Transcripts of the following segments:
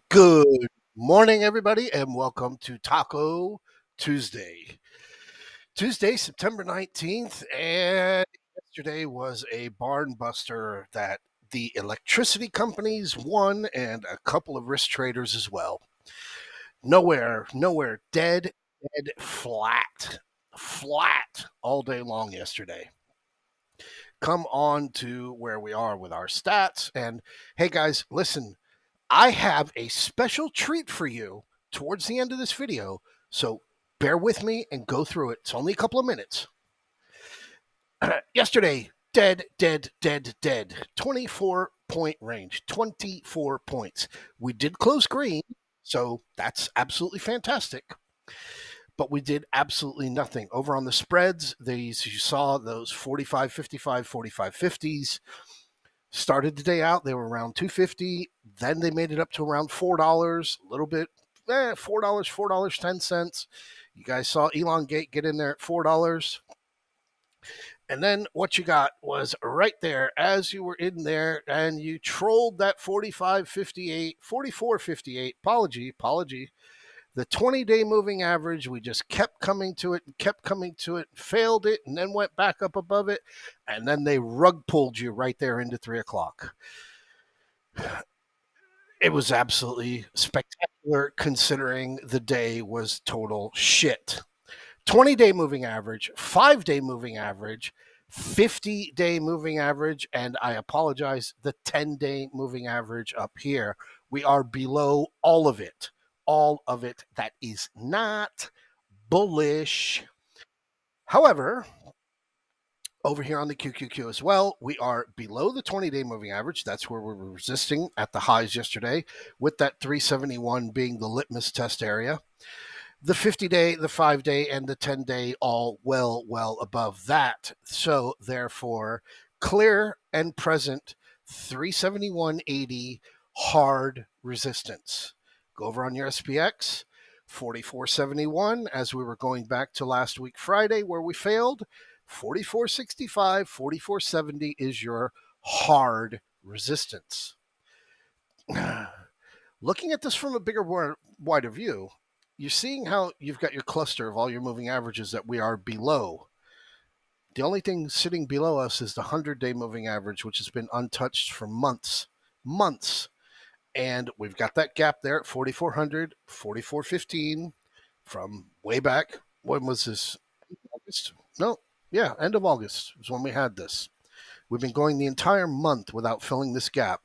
Good morning, everybody, and welcome to Taco Tuesday. Tuesday, September 19th, and yesterday was a barn buster that the electricity companies won and a couple of risk traders as well. Nowhere, dead, flat all day long yesterday. Come on to where we are with our stats. And hey, guys, listen, I have a special treat for you towards the end of this video, so bear with me and go through it. It's only a couple of minutes. Yesterday, dead. 24-point range, 24 points. We did close green, so that's absolutely fantastic. But we did absolutely nothing. Over on the spreads, these you saw those 45, 55, 45, 50s. Started the day out, they were around $2.50. Then they made it up to around $4, a little bit, $4.10. You guys saw Elongate get in there at $4. And then what you got was right there as you were in there and you trolled that 45.58, 44.58. Apology. The 20-day moving average, we just kept coming to it, failed it, and then went back up above it. And then they rug pulled you right there into 3 o'clock. It was absolutely spectacular considering the day was total shit. 20-day moving average, 5-day moving average, 50-day moving average, and I apologize, the 10-day moving average up here. We are below all of it. All of it. That is not bullish. However, over here on the QQQ as well, we are below the 20-day moving average. That's where we were resisting at the highs yesterday, with that 371 being the litmus test area. The 50-day, the 5-day, and the 10-day all well above that. So therefore, clear and present 371.80 hard resistance. Go over on your SPX, 44.71, as we were going back to last week Friday where we failed. 44.65, 44.70 is your hard resistance. Looking at this from a bigger, wider view, you're seeing how you've got your cluster of all your moving averages that we are below. The only thing sitting below us is the 100-day moving average, which has been untouched for months. And we've got that gap there at 4,400, 44.15 from way back. When was this? August? No, yeah, end of August was when we had this. We've been going the entire month without filling this gap,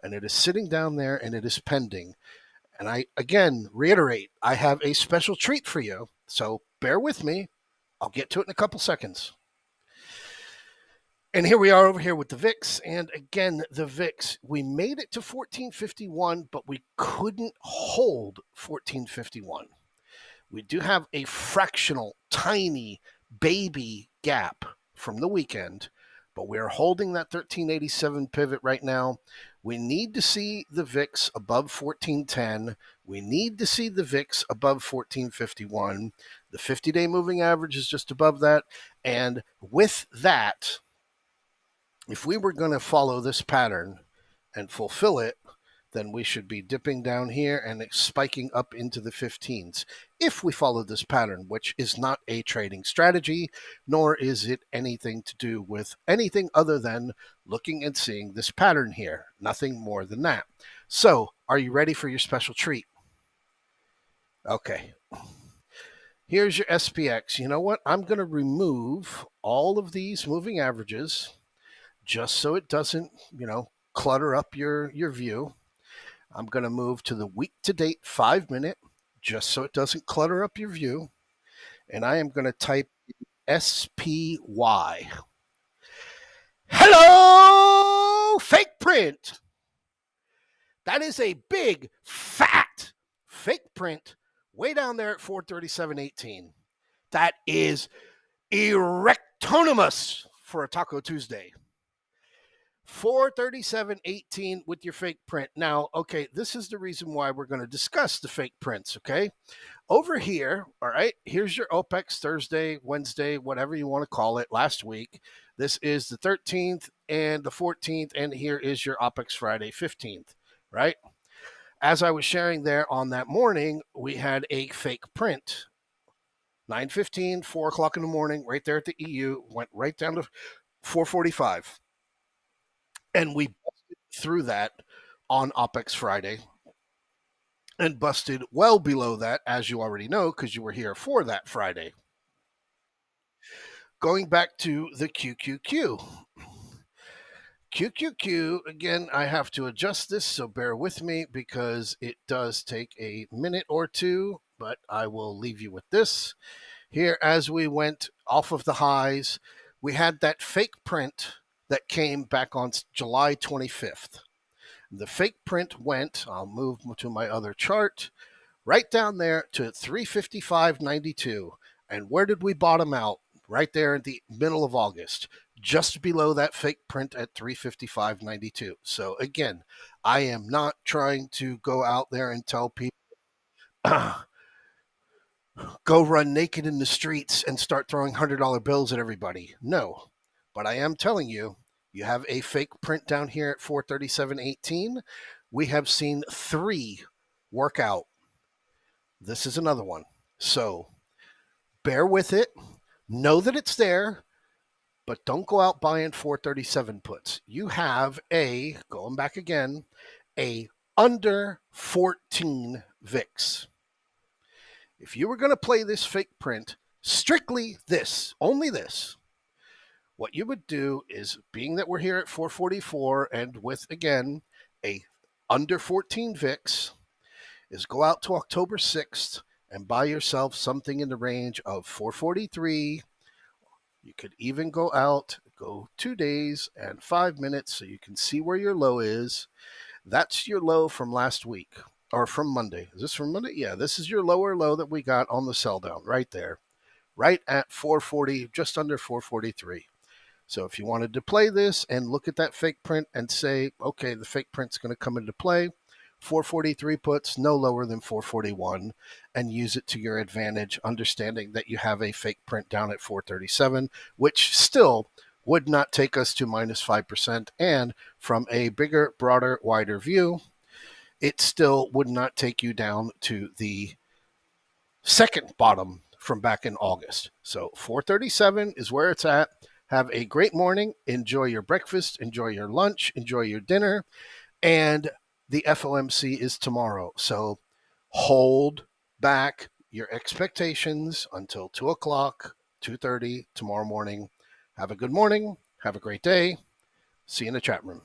and it is sitting down there and it is pending. And I, again, reiterate, I have a special treat for you, so bear with me. I'll get to it in a couple seconds. And here we are over here with the VIX. And again, the VIX, we made it to 1451, but we couldn't hold 1451. We do have a fractional, tiny baby gap from the weekend, but we're holding that 1387 pivot right now. We need to see the VIX above 1410. We need to see the VIX above 1451. The 50-day moving average is just above that. And with that, if we were going to follow this pattern and fulfill it, then we should be dipping down here and spiking up into the 15s. If we follow this pattern, which is not a trading strategy, nor is it anything to do with anything other than looking and seeing this pattern here. Nothing more than that. So, are you ready for your special treat? Okay. Here's your SPX. You know what? I'm going to remove all of these moving averages just so it doesn't, clutter up your view. I'm going to move to the week-to-date 5-minute just so it doesn't clutter up your view. And I am going to type SPY. Hello, fake print. That is a big, fat fake print way down there at 437.18. That is erectonymous for a Taco Tuesday. 437.18 with your fake print. Now, okay, this is the reason why we're going to discuss the fake prints, okay? Over here, all right, here's your OPEX Thursday, Wednesday, whatever you want to call it, last week. This is the 13th and the 14th, and here is your OPEX Friday, 15th, right? as I was sharing there on that morning, we had a fake print. 9:15, 4 o'clock in the morning, right there at the EU, went right down to 445. And we busted through that on OPEX Friday and busted well below that, as you already know, because you were here for that Friday. Going back to the QQQ. QQQ, again, I have to adjust this, so bear with me because it does take a minute or two, but I will leave you with this. Here, as we went off of the highs, we had that fake print that came back on July 25th. The fake print went, I'll move to my other chart, right down there to 355.92. And where did we bottom out? Right there in the middle of August, just below that fake print at 355.92. So again, I am not trying to go out there and tell people go run naked in the streets and start throwing $100 bills at everybody. No. But I am telling you, you have a fake print down here at 437.18. We have seen 3 work out. This is another one. So bear with it. Know that it's there, but don't go out buying 437 puts. You have a, going back again, a under 14 VIX. If you were going to play this fake print, strictly this, only this, what you would do is, being that we're here at 444 and with, again, a under 14 VIX, is go out to October 6th and buy yourself something in the range of 443. You could even go out, go 2 days and 5 minutes so you can see where your low is. That's your low from last week or from Monday. Is this from Monday? Yeah, this is your lower low that we got on the sell down right there, right at 440, just under 443. So if you wanted to play this and look at that fake print and say, okay, the fake print's going to come into play, 443 puts no lower than 441, and use it to your advantage, understanding that you have a fake print down at 437, which still would not take us to minus 5%. And from a bigger, broader, wider view, it still would not take you down to the second bottom from back in August. So 437 is where it's at. Have a great morning. Enjoy your breakfast. Enjoy your lunch. Enjoy your dinner. And the FOMC is tomorrow. So hold back your expectations until 2 o'clock, 2:30 tomorrow morning. Have a good morning. Have a great day. See you in the chat room.